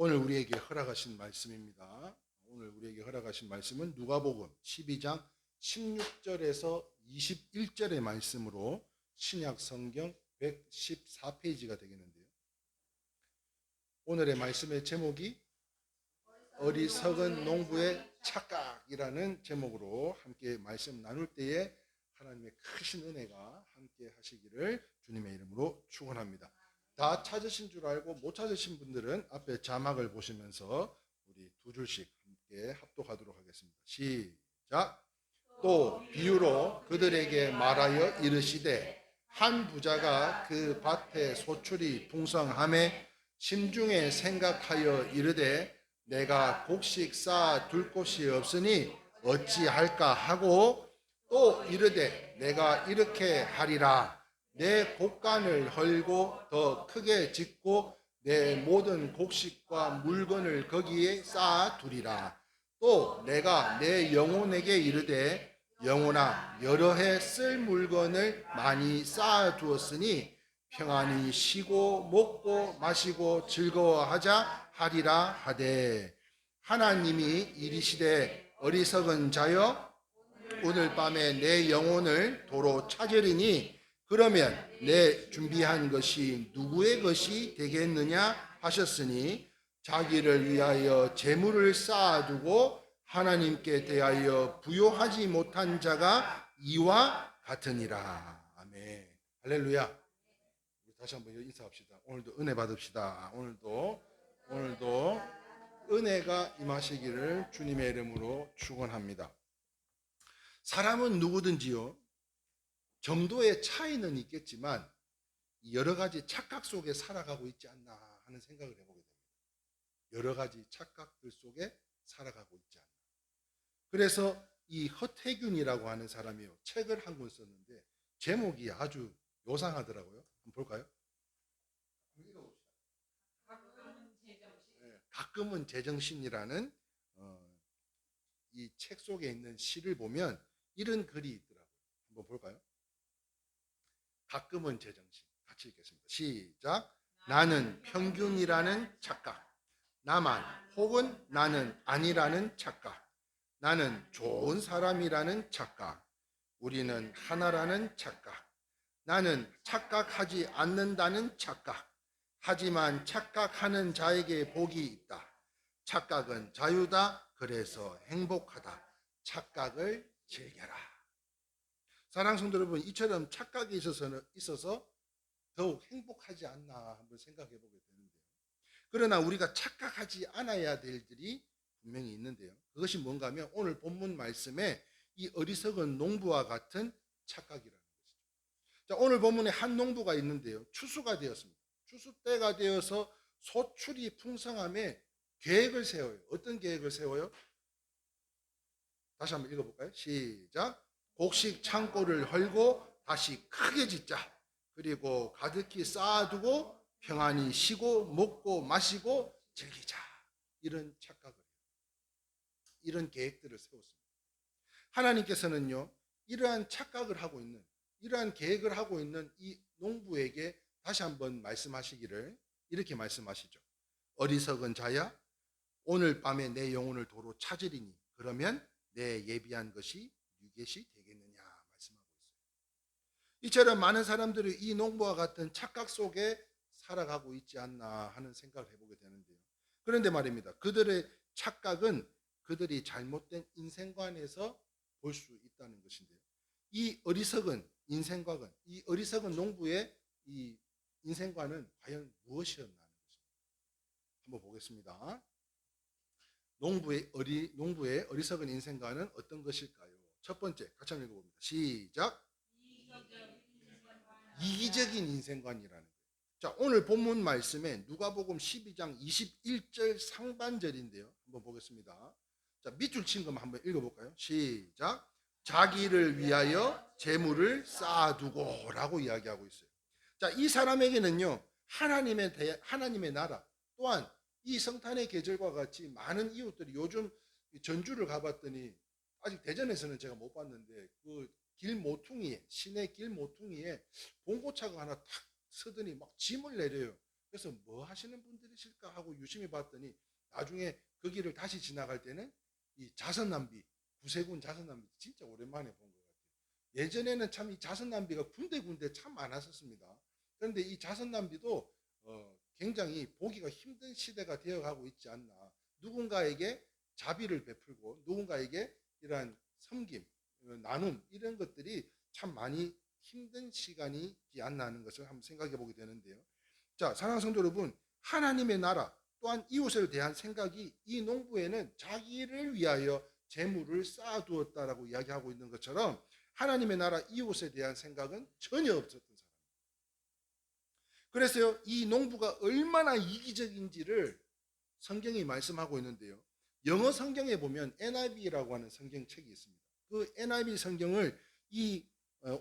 오늘 우리에게 허락하신 말씀입니다. 오늘 우리에게 허락하신 말씀은 누가복음 12장 16절에서 21절의 말씀으로 신약 성경 114페이지가 되겠는데요. 오늘의 말씀의 제목이 어리석은 농부의 착각이라는 제목으로 함께 말씀 나눌 때에 하나님의 크신 은혜가 함께 하시기를 주님의 이름으로 축원합니다. 다 찾으신 줄 알고 못 찾으신 분들은 앞에 자막을 보시면서 우리 두 줄씩 함께 합독하도록 하겠습니다. 시작. 또 비유로 그들에게 말하여 이르시되 한 부자가 그 밭에 소출이 풍성함에 심중에 생각하여 이르되 내가 곡식 쌓아 둘 곳이 없으니 어찌할까 하고 또 이르되 내가 이렇게 하리라. 내 곡간을 헐고 더 크게 짓고 내 모든 곡식과 물건을 거기에 쌓아 두리라. 또 내가 내 영혼에게 이르되 영혼아 여러 해 쓸 물건을 많이 쌓아 두었으니 평안히 쉬고 먹고 마시고 즐거워하자 하리라 하되 하나님이 이르시되 어리석은 자여 오늘 밤에 내 영혼을 도로 찾으리니 그러면 내 준비한 것이 누구의 것이 되겠느냐 하셨으니 자기를 위하여 재물을 쌓아두고 하나님께 대하여 부요하지 못한 자가 이와 같으니라. 아멘. 할렐루야. 다시 한번 인사합시다. 오늘도 은혜 받읍시다. 오늘도 은혜가 임하시기를 주님의 이름으로 축원합니다. 사람은 누구든지요 정도의 차이는 있겠지만 여러 가지 착각 속에 살아가고 있지 않나 하는 생각을 해보게 됩니다. 여러 가지 착각들 속에 살아가고 있지 않나. 그래서 이 허태균이라고 하는 사람이요 책을 한 권 썼는데 제목이 아주 요상하더라고요. 한번 볼까요? 가끔은 제정신이라는 이 책 속에 있는 시를 보면 이런 글이 있더라고요. 한번 볼까요? 가끔은 제정신. 같이 읽겠습니다. 시작. 나는 평균이라는 착각. 나만 혹은 나는 아니라는 착각. 나는 좋은 사람이라는 착각. 우리는 하나라는 착각. 나는 착각하지 않는다는 착각. 하지만 착각하는 자에게 복이 있다. 착각은 자유다. 그래서 행복하다. 착각을 즐겨라. 사랑하는 성도 여러분, 이처럼 착각이 있어서 더욱 행복하지 않나 한번 생각해 보게 되는데요. 그러나 우리가 착각하지 않아야 될 일이 분명히 있는데요. 그것이 뭔가 하면 오늘 본문 말씀에 이 어리석은 농부와 같은 착각이라는 것이죠. 자, 오늘 본문에 한 농부가 있는데요. 추수가 되었습니다. 추수 때가 되어서 소출이 풍성함에 계획을 세워요. 어떤 계획을 세워요? 다시 한번 읽어볼까요? 시작. 곡식 창고를 헐고 다시 크게 짓자. 그리고 가득히 쌓아두고 평안히 쉬고 먹고 마시고 즐기자. 이런 착각을 해요. 이런 계획들을 세웠습니다. 하나님께서는요, 이러한 착각을 하고 있는, 이러한 계획을 하고 있는 이 농부에게 다시 한번 말씀하시기를 이렇게 말씀하시죠. 어리석은 자야, 오늘 밤에 내 영혼을 도로 찾으리니 그러면 내 예비한 것이 유겟이 되겠느냐 말씀하고 있어요. 이처럼 많은 사람들이 이 농부와 같은 착각 속에 살아가고 있지 않나 하는 생각을 해보게 되는데요. 그런데 말입니다. 그들의 착각은 그들이 잘못된 인생관에서 볼 수 있다는 것인데요. 이 어리석은 인생관은, 이 어리석은 농부의 이 인생관은 과연 무엇이었나는 것입니다. 한번 보겠습니다. 농부의 어리석은 인생관은 어떤 것일까요? 첫 번째, 같이 한번 읽어봅니다. 시작. 이기적인 인생관이라는 거예요. 자, 오늘 본문 말씀에 누가복음 12장 21절 상반절인데요. 한번 보겠습니다. 자, 밑줄 친 것만 한번 읽어볼까요? 시작. 자기를 위하여 재물을 쌓아두고 라고 이야기하고 있어요. 자, 이 사람에게는요, 하나님의 나라 또한 이 성탄의 계절과 같이 많은 이웃들이 요즘 전주를 가봤더니 아직 대전에서는 제가 못 봤는데 그 길 모퉁이에 시내 길 모퉁이에 봉고차가 하나 탁 서더니 막 짐을 내려요. 그래서 뭐 하시는 분들이실까 하고 유심히 봤더니 나중에 그 길을 다시 지나갈 때는 이 자선 낭비, 구세군 자선 낭비 진짜 오랜만에 본 것 같아요. 예전에는 참 이 자선 낭비가 군데군데 참 많았었습니다. 그런데 이 자선 낭비도 굉장히 보기가 힘든 시대가 되어가고 있지 않나. 누군가에게 자비를 베풀고 누군가에게 이러한 섬김, 나눔 이런 것들이 참 많이 힘든 시간이지 않나 하는 것을 한번 생각해 보게 되는데요. 자, 사랑하는 성도 여러분, 하나님의 나라 또한 이웃에 대한 생각이 이 농부에는 자기를 위하여 재물을 쌓아두었다라고 이야기하고 있는 것처럼 하나님의 나라 이웃에 대한 생각은 전혀 없었던 사람. 그래서요, 이 농부가 얼마나 이기적인지를 성경이 말씀하고 있는데요. 영어 성경에 보면 NIV라고 하는 성경책이 있습니다. 그 NIV 성경을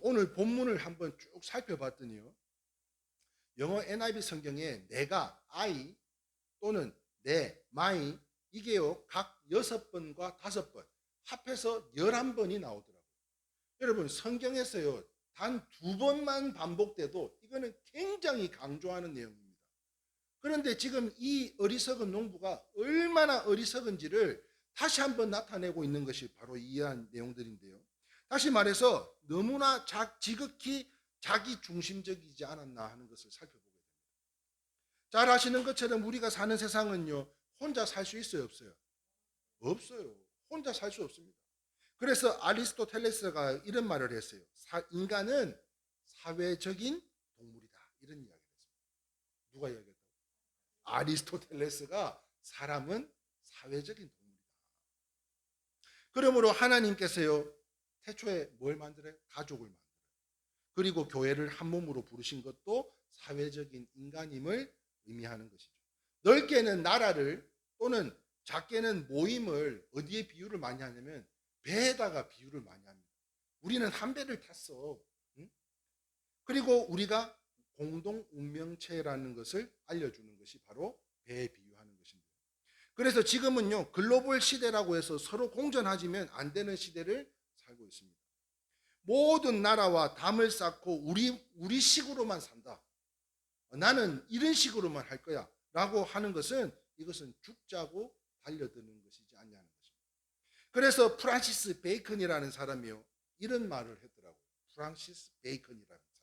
오늘 본문을 한번 쭉 살펴봤더니요. 영어 NIV 성경에 내가, I 또는 내, my 이게요 각 6번과 5번 합해서 11번이 나오더라고요. 여러분 성경에서요 단 2번만 반복돼도 이거는 굉장히 강조하는 내용입니다. 그런데 지금 이 어리석은 농부가 얼마나 어리석은지를 다시 한번 나타내고 있는 것이 바로 이러한 내용들인데요. 다시 말해서 너무나 지극히 자기 중심적이지 않았나 하는 것을 살펴보게 됩니다. 잘 아시는 것처럼 우리가 사는 세상은요 혼자 살 수 있어요 없어요? 없어요. 혼자 살 수 없습니다. 그래서 아리스토텔레스가 이런 말을 했어요. 인간은 사회적인 동물이다. 이런 이야기를 했습니다. 누가 이야기했다고? 아리스토텔레스가 사람은 사회적인 동물이다. 그러므로 하나님께서요 태초에 뭘 만들어요? 가족을 만들어요. 그리고 교회를 한 몸으로 부르신 것도 사회적인 인간임을 의미하는 것이죠. 넓게는 나라를 또는 작게는 모임을 어디에 비유를 많이 하냐면 배에다가 비유를 많이 합니다. 우리는 한 배를 탔어. 응? 그리고 우리가 공동 운명체라는 것을 알려주는 것이 바로 배에 비유하는 것입니다. 그래서 지금은요 글로벌 시대라고 해서 서로 공존하지면 안 되는 시대를 살고 있습니다. 모든 나라와 담을 쌓고 우리 식으로만 산다. 나는 이런 식으로만 할 거야 라고 하는 것은 이것은 죽자고 달려드는 것이지 않냐는 것입니다. 그래서 프란시스 베이컨이라는 사람이요 이런 말을 했더라고요. 프란시스 베이컨이라는 사람입니다.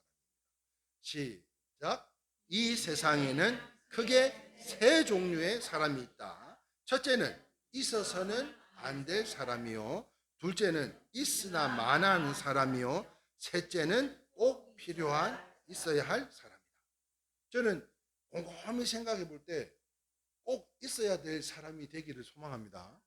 시작. 이 세상에는 크게 세 종류의 사람이 있다. 첫째는 있어서는 안 될 사람이요, 둘째는 있으나 마나하는 사람이요, 셋째는 꼭 필요한 있어야 할 사람이다. 저는 곰곰이 생각해 볼 때 꼭 있어야 될 사람이 되기를 소망합니다.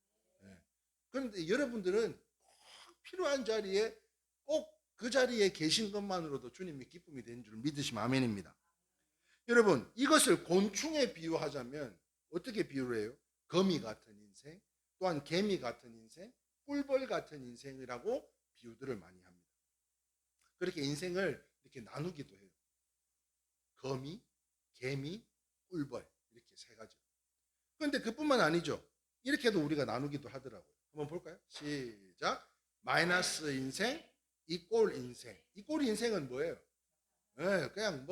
그런데 여러분들은 꼭 필요한 자리에 꼭 그 자리에 계신 것만으로도 주님이 기쁨이 되는 줄 믿으시면 아멘입니다. 여러분 이것을 곤충에 비유하자면 어떻게 비유를 해요? 거미 같은 인생, 또한 개미 같은 인생, 꿀벌 같은 인생이라고 비유들을 많이 합니다. 그렇게 인생을 이렇게 나누기도 해요. 거미, 개미, 꿀벌 이렇게 세 가지. 그런데 그뿐만 아니죠. 이렇게도 우리가 나누기도 하더라고요. 한번 볼까요? 시작. 마이너스 인생, 이꼴 인생. 이꼴 인생은 뭐예요? 그냥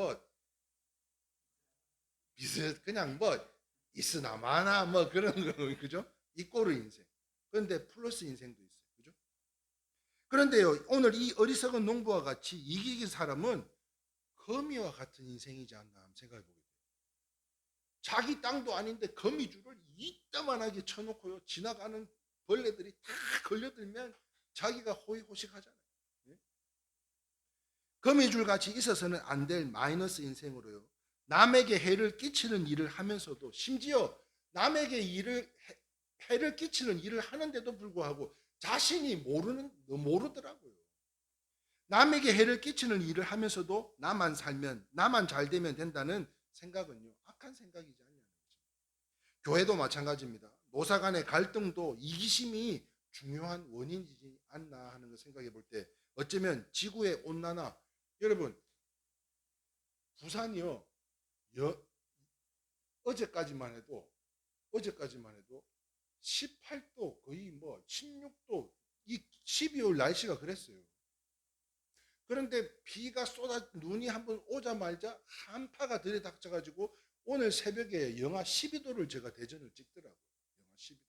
그냥 있으나 마나 그런 거 그죠? 이꼴 인생. 그런데 플러스 인생도 있어요. 그죠? 그런데요, 오늘 이 어리석은 농부와 같이 이기긴 사람은 거미와 같은 인생이지 않나 생각해 보게 돼요. 자기 땅도 아닌데 거미줄을 이따만하게 쳐놓고요, 지나가는 벌레들이 다 걸려들면 자기가 호의호식하잖아요. 거미줄 같이 있어서는 안 될 마이너스 인생으로요, 남에게 해를 끼치는 일을 하면서도 심지어 남에게 해를 끼치는 일을 하는데도 불구하고 자신이 모르더라고요. 남에게 해를 끼치는 일을 하면서도 나만 살면, 나만 잘 되면 된다는 생각은요 악한 생각이지 않냐는 거죠. 교회도 마찬가지입니다. 노사 간의 갈등도 이기심이 중요한 원인이지 않나 하는 걸 생각해 볼 때 어쩌면 지구의 온난화, 여러분 부산이요 어제까지만 해도 18도 거의 16도, 이 12월 날씨가 그랬어요. 그런데 비가 눈이 한번 오자마자 한파가 들이닥쳐가지고 오늘 새벽에 영하 12도를 제가 대전을 찍더라고요. 영하 12도.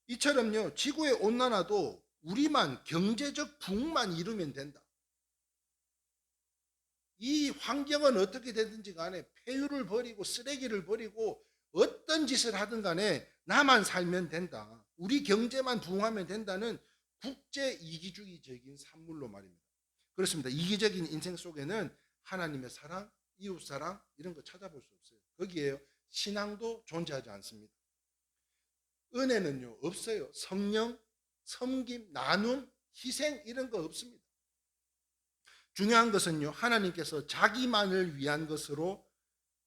이처럼요, 지구의 온난화도 우리만 경제적 부흥만 이루면 된다. 이 환경은 어떻게 되든지 간에 폐유를 버리고 쓰레기를 버리고 어떤 짓을 하든 간에 나만 살면 된다. 우리 경제만 부흥하면 된다는 국제 이기주의적인 산물로 말입니다. 그렇습니다. 이기적인 인생 속에는 하나님의 사랑, 이웃사랑 이런 거 찾아볼 수 없어요. 거기에 신앙도 존재하지 않습니다. 은혜는요 없어요. 성령, 섬김, 나눔, 희생 이런 거 없습니다. 중요한 것은요, 하나님께서 자기만을 위한 것으로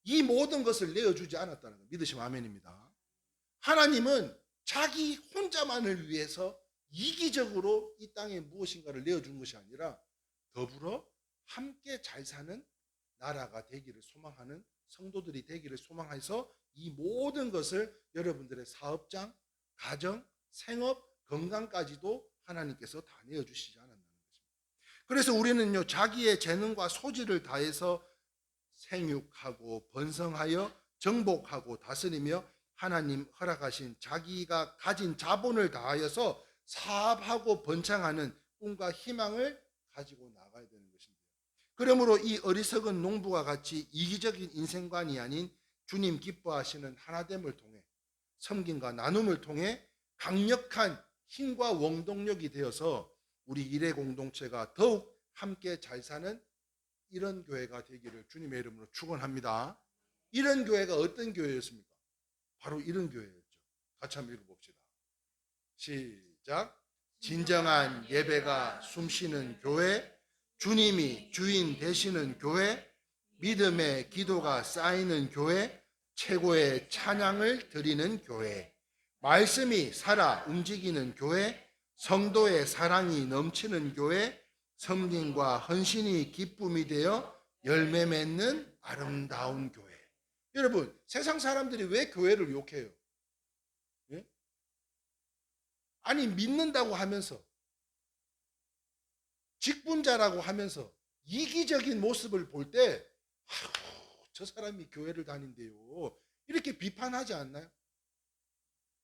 이 모든 것을 내어주지 않았다는 거 믿으시면 아멘입니다. 하나님은 자기 혼자만을 위해서 이기적으로 이 땅에 무엇인가를 내어준 것이 아니라 더불어 함께 잘 사는 나라가 되기를 소망하는 성도들이 되기를 소망해서 이 모든 것을 여러분들의 사업장, 가정, 생업, 건강까지도 하나님께서 다 내어주시지 않았나는 것입니다. 그래서 우리는요, 자기의 재능과 소질을 다해서 생육하고 번성하여 정복하고 다스리며 하나님 허락하신 자기가 가진 자본을 다하여서 사업하고 번창하는 꿈과 희망을 가지고 나가야 되는 것입니다. 그러므로 이 어리석은 농부와 같이 이기적인 인생관이 아닌 주님 기뻐하시는 하나됨을 통해 섬김과 나눔을 통해 강력한 힘과 원동력이 되어서 우리 일의 공동체가 더욱 함께 잘 사는 이런 교회가 되기를 주님의 이름으로 축원합니다. 이런 교회가 어떤 교회였습니까? 바로 이런 교회였죠. 같이 한번 읽어봅시다. 시작. 진정한 예배가 숨쉬는 교회, 주님이 주인 되시는 교회, 믿음의 기도가 쌓이는 교회, 최고의 찬양을 드리는 교회, 말씀이 살아 움직이는 교회, 성도의 사랑이 넘치는 교회, 섬김과 헌신이 기쁨이 되어 열매 맺는 아름다운 교회. 여러분, 세상 사람들이 왜 교회를 욕해요? 예? 아니, 믿는다고 하면서 직분자라고 하면서 이기적인 모습을 볼 때 저 사람이 교회를 다닌대요, 이렇게 비판하지 않나요?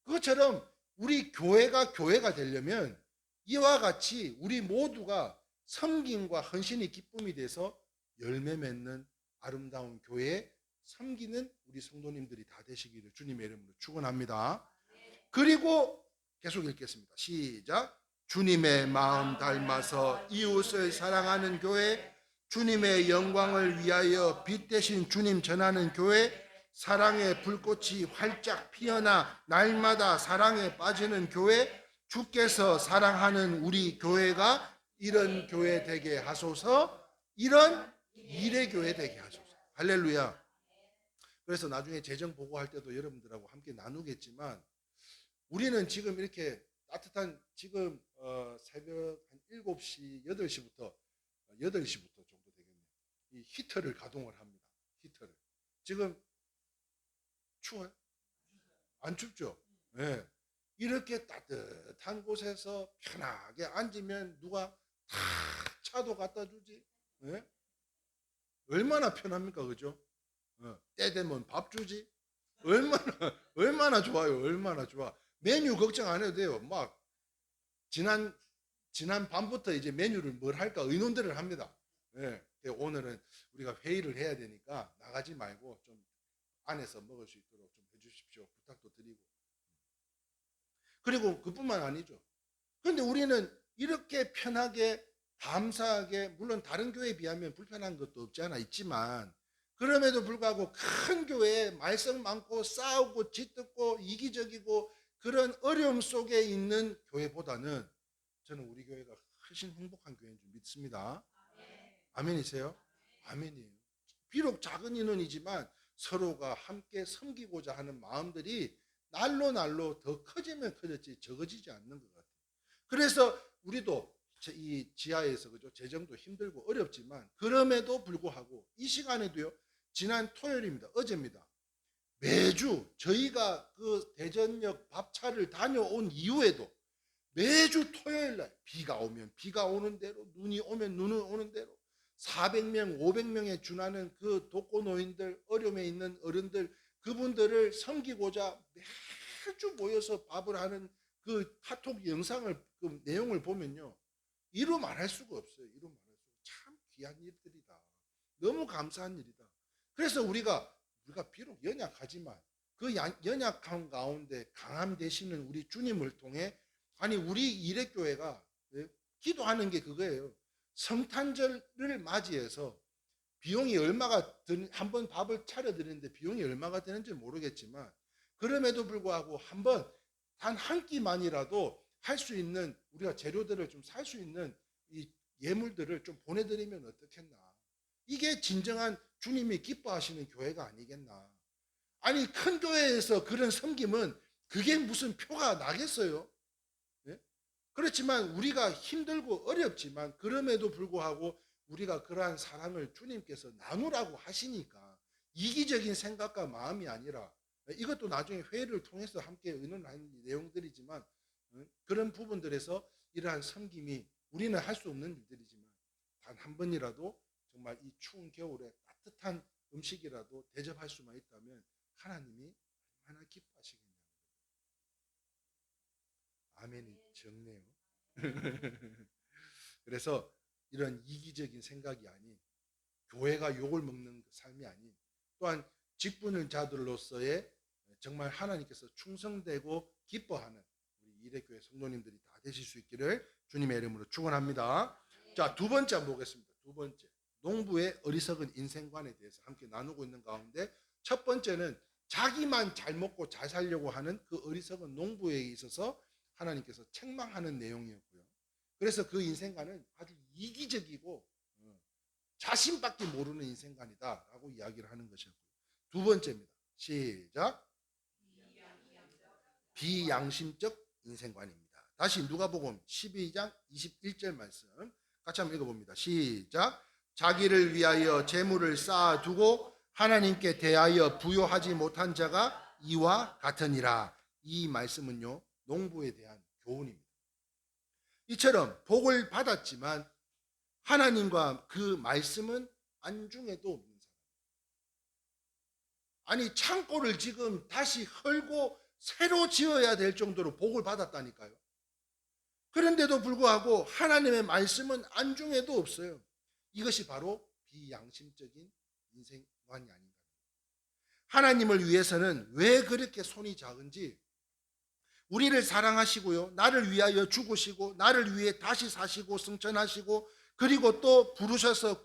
그것처럼 우리 교회가 되려면 이와 같이 우리 모두가 섬김과 헌신이 기쁨이 돼서 열매 맺는 아름다운 교회에 섬기는 우리 성도님들이 다 되시기를 주님의 이름으로 축원합니다. 그리고 계속 읽겠습니다. 시작. 주님의 마음 닮아서 이웃을 사랑하는 교회, 주님의 영광을 위하여 빛 대신 주님 전하는 교회, 사랑의 불꽃이 활짝 피어나 날마다 사랑에 빠지는 교회, 주께서 사랑하는 우리 교회가 이런 교회 되게 하소서. 이런 일의 교회 되게 하소서. 할렐루야. 그래서 나중에 재정 보고할 때도 여러분들하고 함께 나누겠지만, 우리는 지금 이렇게 따뜻한 지금 새벽 한 7시, 8시부터 정도 되겠네요. 이 히터를 가동을 합니다. 히터를. 지금 추워요? 안 춥죠? 네. 이렇게 따뜻한 곳에서 편하게 앉으면 누가 다 차도 갖다 주지? 네? 얼마나 편합니까? 그죠? 때 되면 밥 주지? 얼마나 좋아요. 얼마나 좋아. 메뉴 걱정 안 해도 돼요. 막 지난 밤부터 이제 메뉴를 뭘 할까 의논들을 합니다. 네. 오늘은 우리가 회의를 해야 되니까 나가지 말고 좀 안에서 먹을 수 있도록 좀 해주십시오. 부탁도 드리고. 그리고 그뿐만 아니죠. 그런데 우리는 이렇게 편하게 감사하게, 물론 다른 교회에 비하면 불편한 것도 없지 않아 있지만, 그럼에도 불구하고 큰 교회에 말썽 많고 싸우고 짓듣고 이기적이고 그런 어려움 속에 있는 교회보다는 저는 우리 교회가 훨씬 행복한 교회인 줄 믿습니다. 아멘이세요? 아멘이에요. 비록 작은 인원이지만 서로가 함께 섬기고자 하는 마음들이 날로 더 커지면 커졌지 적어지지 않는 것 같아요. 그래서 우리도 이 지하에서 그죠, 재정도 힘들고 어렵지만 그럼에도 불구하고 이 시간에도요, 지난 토요일입니다. 어제입니다. 매주 저희가 그 대전역 밥차를 다녀온 이후에도 매주 토요일 날 비가 오면 비가 오는 대로, 눈이 오면 눈은 오는 대로, 400명, 500명에 준하는 그 독거노인들, 어려움에 있는 어른들, 그분들을 섬기고자 매주 모여서 밥을 하는 그 카톡 영상을, 그 내용을 보면요, 이루 말할 수가 없어요. 이루 말할 수가. 참 귀한 일들이다. 너무 감사한 일이다. 그래서 우리가 비록 연약하지만 그 연약한 가운데 강함 되시는 우리 주님을 통해, 아니 우리 이레교회가 기도하는 게 그거예요. 성탄절을 맞이해서 비용이 얼마가 드는, 한번 밥을 차려드리는데 비용이 얼마가 되는지 모르겠지만, 그럼에도 불구하고 한번 단 한 끼만이라도 할 수 있는, 우리가 재료들을 좀 살 수 있는 이 예물들을 좀 보내드리면 어떻겠나. 이게 진정한 주님이 기뻐하시는 교회가 아니겠나. 아니 큰 교회에서 그런 섬김은 그게 무슨 표가 나겠어요? 네? 그렇지만 우리가 힘들고 어렵지만 그럼에도 불구하고 우리가 그러한 사랑을 주님께서 나누라고 하시니까 이기적인 생각과 마음이 아니라, 이것도 나중에 회의를 통해서 함께 의논한 내용들이지만, 그런 부분들에서 이러한 섬김이 우리는 할 수 없는 일들이지만 단 한 번이라도 정말 이 추운 겨울에 따뜻한 음식이라도 대접할 수만 있다면 하나님이 얼마나 기뻐하시겠냐. 아멘이 적네요. 그래서 이런 이기적인 생각이 아닌, 교회가 욕을 먹는 삶이 아닌, 또한 직분을 자들로서의 정말 하나님께서 충성되고 기뻐하는 우리 이레교회 성도님들이 다 되실 수 있기를 주님의 이름으로 축원합니다. 자, 두 번째 한번 보겠습니다. 두 번째, 농부의 어리석은 인생관에 대해서 함께 나누고 있는 가운데, 첫 번째는 자기만 잘 먹고 잘 살려고 하는 그 어리석은 농부에 있어서 하나님께서 책망하는 내용이었고요. 그래서 그 인생관은 아주 이기적이고 자신밖에 모르는 인생관이다라고 이야기를 하는 것이었고요. 두 번째입니다. 시작. 비양심적 인생관입니다. 다시 누가복음 12장 21절 말씀 같이 한번 읽어봅니다. 시작. 자기를 위하여 재물을 쌓아두고 하나님께 대하여 부요하지 못한 자가 이와 같으니라. 이 말씀은요, 농부에 대한 교훈입니다. 이처럼 복을 받았지만 하나님과 그 말씀은 안중에도 없는 사람. 아니 창고를 지금 다시 헐고 새로 지어야 될 정도로 복을 받았다니까요. 그런데도 불구하고 하나님의 말씀은 안중에도 없어요. 이것이 바로 비양심적인 인생관이 아닌가. 하나님을 위해서는 왜 그렇게 손이 작은지, 우리를 사랑하시고요, 나를 위하여 죽으시고 나를 위해 다시 사시고 승천하시고, 그리고 또 부르셔서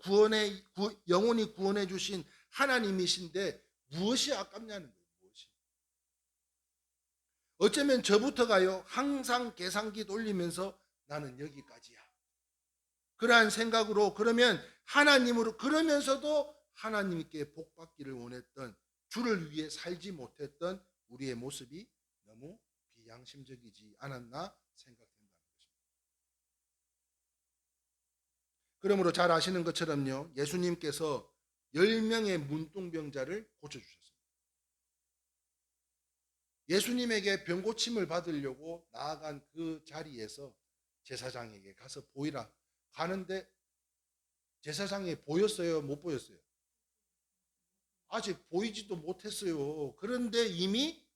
영원히 구원해 주신 하나님이신데 무엇이 아깝냐는 거예요. 무엇이. 어쩌면 저부터가요, 항상 계산기 돌리면서 나는 여기까지야, 그러한 생각으로, 그러면 하나님으로, 그러면서도 하나님께 복받기를 원했던, 주를 위해 살지 못했던 우리의 모습이 너무 비양심적이지 않았나 생각된다는 것입니다. 그러므로 잘 아시는 것처럼요, 예수님께서 10명의 문둥병자를 고쳐주셨습니다. 예수님에게 병고침을 받으려고 나아간 그 자리에서 제사장에게 가서 보이라 가는데, 제사장이 보였어요? 못 보였어요? 아직 보이지도 못했어요. 그런데 이미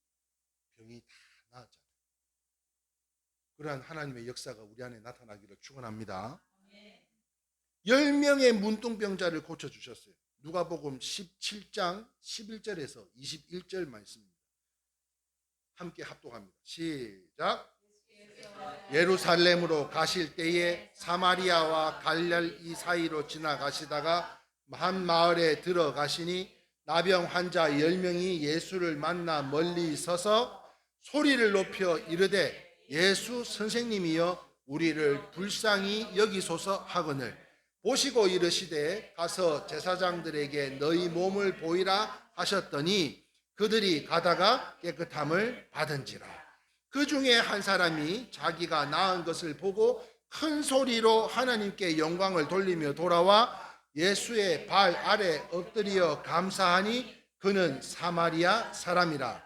병이 다 나았잖아요. 그러한 하나님의 역사가 우리 안에 나타나기를 축원합니다. 10명의 문둥병자를 고쳐주셨어요. 누가복음 17장 11절에서 21절 말씀입니다. 함께 합독합니다. 시작. 예루살렘으로 가실 때에 사마리아와 갈릴리 사이로 지나가시다가 한 마을에 들어가시니 나병 환자 10명이 예수를 만나 멀리 서서 소리를 높여 이르되 예수 선생님이여 우리를 불쌍히 여기소서 하거늘 보시고 이르시되 가서 제사장들에게 너희 몸을 보이라 하셨더니 그들이 가다가 깨끗함을 받은지라. 그 중에 한 사람이 자기가 나은 것을 보고 큰 소리로 하나님께 영광을 돌리며 돌아와 예수의 발 아래 엎드려 감사하니 그는 사마리아 사람이라.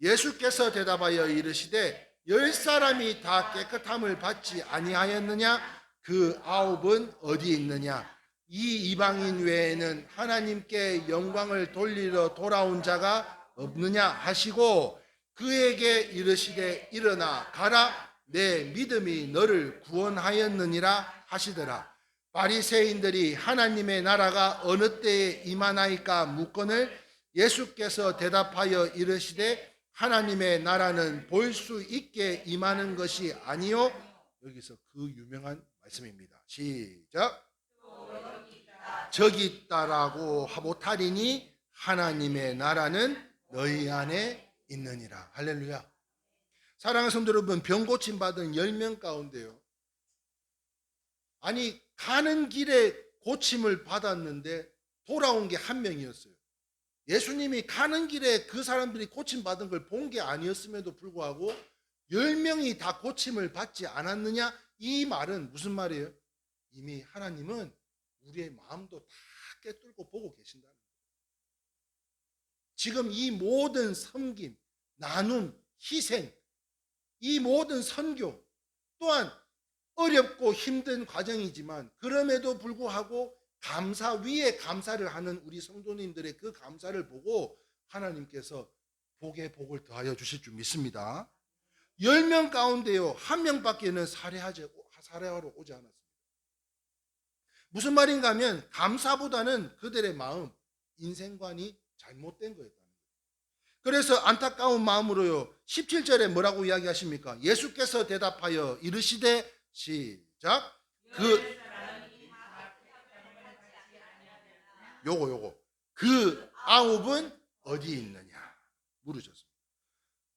예수께서 대답하여 이르시되 10사람이 다 깨끗함을 받지 아니하였느냐? 그 9은 어디 있느냐? 이 이방인 외에는 하나님께 영광을 돌리러 돌아온 자가 없느냐 하시고 그에게 이르시되 일어나 가라 내 믿음이 너를 구원하였느니라 하시더라. 바리새인들이 하나님의 나라가 어느 때에 임하나이까 묻거늘 예수께서 대답하여 이르시되 하나님의 나라는 볼 수 있게 임하는 것이 아니요. 여기서 그 유명한 말씀입니다. 시작. 저기 있다라고 못하리니 하나님의 나라는 너희 안에 있느니라. 할렐루야. 사랑하는 성도 여러분, 병 고침 받은 10명 가운데요, 아니 가는 길에 고침을 받았는데 돌아온 게 한 명이었어요. 예수님이 가는 길에 그 사람들이 고침 받은 걸 본 게 아니었음에도 불구하고 10명이 다 고침을 받지 않았느냐? 이 말은 무슨 말이에요? 이미 하나님은 우리의 마음도 다 꿰뚫고 보고 계신다는 거예요. 지금 이 모든 섬김, 나눔, 희생, 이 모든 선교 또한 어렵고 힘든 과정이지만 그럼에도 불구하고 감사 위에 감사를 하는 우리 성도님들의 그 감사를 보고 하나님께서 복에 복을 더하여 주실 줄 믿습니다. 10명 가운데요, 한 명밖에는 살해하러 오지 않았습니다. 무슨 말인가 하면 감사보다는 그들의 마음, 인생관이 잘못된 거였다는 거예요. 그래서 안타까운 마음으로요, 17절에 뭐라고 이야기하십니까? 예수께서 대답하여 이르시되 시작. 그 아홉은 어디 있느냐 물으셨습니다.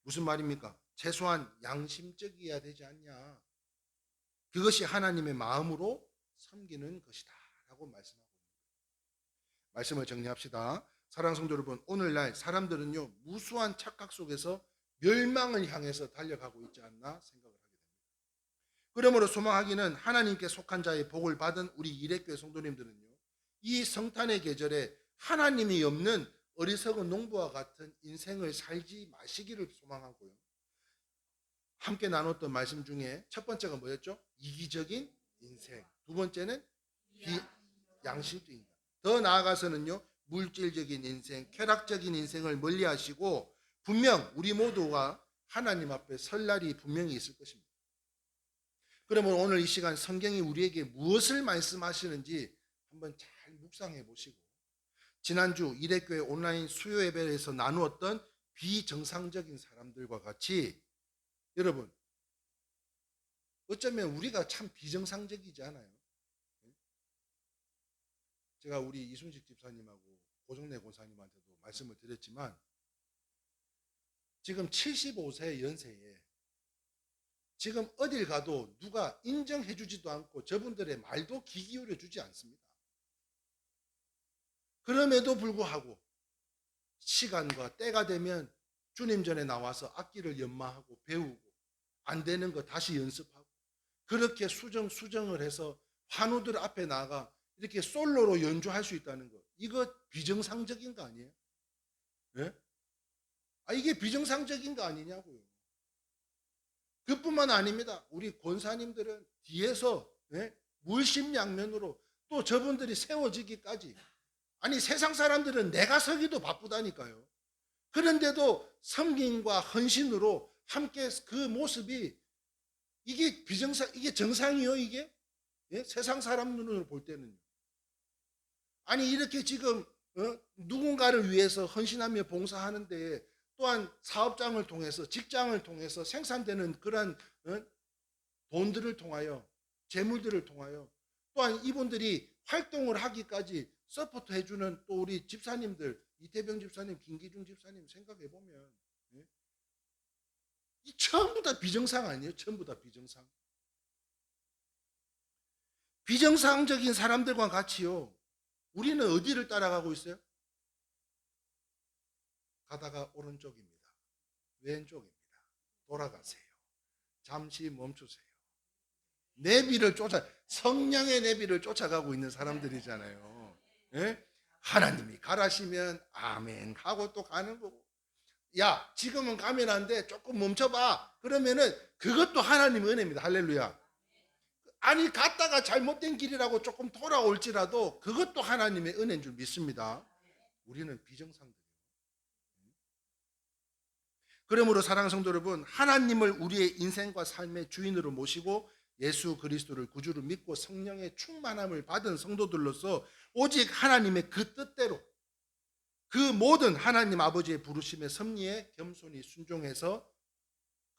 무슨 말입니까? 최소한 양심적이어야 되지 않냐. 그것이 하나님의 마음으로 섬기는 것이다 라고 말씀하고 있습니다. 말씀을 정리합시다. 사랑하는 성도 여러분, 오늘날 사람들은요 무수한 착각 속에서 멸망을 향해서 달려가고 있지 않나 생각을 하게 됩니다. 그러므로 소망하기는 하나님께 속한 자의 복을 받은 우리 이레교회 성도님들은요, 이 성탄의 계절에 하나님이 없는 어리석은 농부와 같은 인생을 살지 마시기를 소망하고요, 함께 나눴던 말씀 중에 첫 번째가 뭐였죠? 이기적인 인생. 두 번째는 양심적인 인생. 더 나아가서는요, 물질적인 인생, 쾌락적인 인생을 멀리하시고 분명 우리 모두가 하나님 앞에 설 날이 분명히 있을 것입니다. 그러면 오늘 이 시간 성경이 우리에게 무엇을 말씀하시는지 한번 잘 묵상해 보시고, 지난주 이레교회 온라인 수요 예배에서 나누었던 비정상적인 사람들과 같이 여러분, 어쩌면 우리가 참 비정상적이지 않아요? 제가 우리 이순식 집사님하고 고정래 권사님한테도 말씀을 드렸지만 지금 75세 연세에 지금 어딜 가도 누가 인정해 주지도 않고 저분들의 말도 귀 기울여 주지 않습니다. 그럼에도 불구하고 시간과 때가 되면 주님 전에 나와서 악기를 연마하고 배우고 안 되는 거 다시 연습하고 그렇게 수정을 해서 환우들 앞에 나가 이렇게 솔로로 연주할 수 있다는 거, 이거 비정상적인 거 아니에요? 네? 이게 비정상적인 거 아니냐고요. 그뿐만 아닙니다. 우리 권사님들은 뒤에서 물심양면으로 또 저분들이 세워지기까지, 아니 세상 사람들은 내가 서기도 바쁘다니까요. 그런데도 섬김과 헌신으로 함께 그 모습이 이게 이게 정상이요 이게? 세상 사람 눈으로 볼 때는요. 아니 이렇게 지금 누군가를 위해서 헌신하며 봉사하는데 또한 사업장을 통해서 직장을 통해서 생산되는 그러한 돈들을 통하여 재물들을 통하여 또한 이분들이 활동을 하기까지 서포트 해주는 또 우리 집사님들, 이태병 집사님, 김기중 집사님 생각해 보면 이 전부 다 비정상 아니에요? 전부 다 비정상. 비정상적인 사람들과 같이요, 우리는 어디를 따라가고 있어요? 가다가 오른쪽입니다. 왼쪽입니다. 돌아가세요. 잠시 멈추세요. 성령의 내비를 쫓아가고 있는 사람들이잖아요. 하나님이 가라시면 아멘 하고 또 가는 거고, 야 지금은 가면 안 돼, 조금 멈춰봐, 그러면은 그것도 하나님의 은혜입니다. 할렐루야. 아니 갔다가 잘못된 길이라고 조금 돌아올지라도 그것도 하나님의 은혜인 줄 믿습니다. 우리는 비정상들. 그러므로 사랑하는 성도 여러분, 하나님을 우리의 인생과 삶의 주인으로 모시고 예수 그리스도를 구주로 믿고 성령의 충만함을 받은 성도들로서 오직 하나님의 그 뜻대로 그 모든 하나님 아버지의 부르심의 섭리에 겸손히 순종해서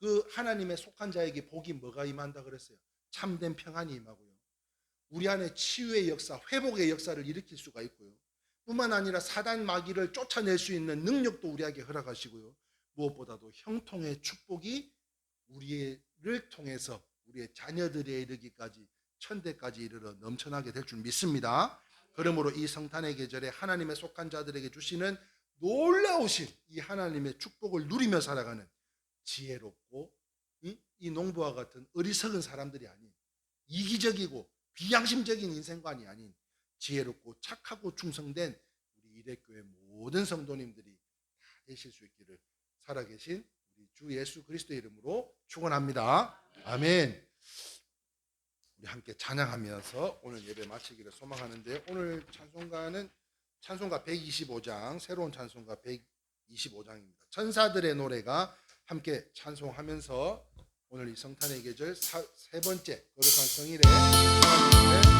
그 하나님의 속한 자에게 복이 뭐가 임한다 그랬어요? 참된 평안이 임하고요. 우리 안에 치유의 역사, 회복의 역사를 일으킬 수가 있고요. 뿐만 아니라 사단 마귀를 쫓아낼 수 있는 능력도 우리에게 허락하시고요. 무엇보다도 형통의 축복이 우리를 통해서 우리의 자녀들에 이르기까지 천대까지 이르러 넘쳐나게 될 줄 믿습니다. 그러므로 이 성탄의 계절에 하나님의 속한 자들에게 주시는 놀라우신 이 하나님의 축복을 누리며 살아가는 지혜롭고 이 농부와 같은 어리석은 사람들이 아닌 이기적이고 비양심적인 인생관이 아닌 지혜롭고 착하고 충성된 우리 이대교회 모든 성도님들이 다 되실 수 있기를 살아계신 우리 주 예수 그리스도의 이름으로 축원합니다. 아멘. 우리 함께 찬양하면서 오늘 예배 마치기를 소망하는데, 오늘 찬송가는 찬송가 125장, 새로운 찬송가 125장입니다. 천사들의 노래가 함께 찬송하면서 오늘 이 성탄의 계절 세 번째 거룩한 성일에 하나님의